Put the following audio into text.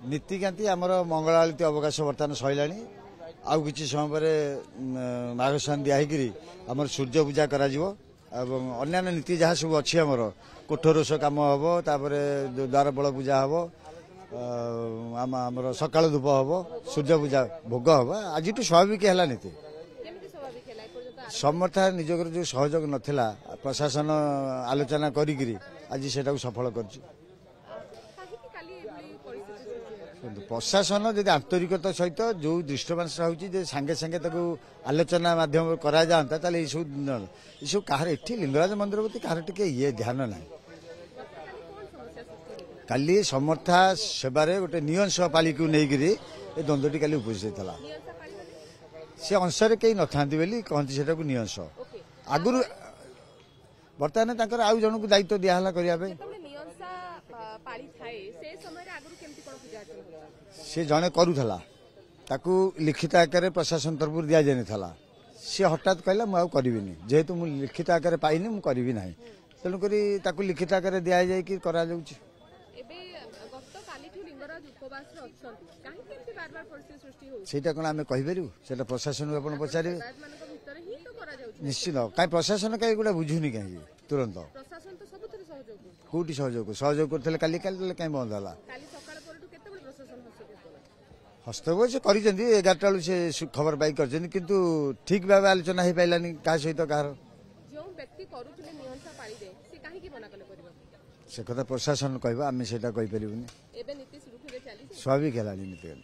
नीतिकांति आमर मंगलालित अवकाश बर्तमान सैलानी आउ किसी समय पर माघस्नान दिखाई आमर सूर्य पूजा कर अन्य नीति जहाँ सब अच्छी आमर कोठरोष कम हम तापर द्वार बल पूजा हम आमर सकाल धूप हम सूर्य पूजा भोग हम आज स्वाभाविक है नीति समर्था निजकर जो सहयोग नाला प्रशासन आलोचना करी आज से सफल कर प्रशासन जब आंतरिकता सहित जो दृष्टमांस हो सांगे सांगे आलोचना माध्यम करा जाता ये सब कहार एठी लिंगराज मंदिर प्रति कहार टे ये ध्यान ना काली समर्था सेवारे गोटे नियंस पाली को लेकर ये द्वंद्वटी काली उपस्थित था सी अंशरे कहीं न था कहती से नियंस आगुरी बर्तमान आउ जन को दायित्व दिहला करने सी जड़े करूला ताकू लिखित आकार प्रशासन तरफ दि जाता सी हठात कहला मुझे जेहेतु मुझे लिखित आकार पाइनि मुझे ना तेणुक लिखित आकार दि जाकरा सेटा कौन आम कहींपरू से प्रशासन को आप पचारे निश्चित कहीं प्रशासन कहीं गोटे बुझुनि कहीं तुरंत कौटी सहयोग सहयोग करते कहीं बंद है हस्तक्षेप से कर से खबर पाई कर ठीक भाव आलोचना हो पारानी क्या सहित कह से कथा प्रशासन कह आम से स्वाभाविक है नीति।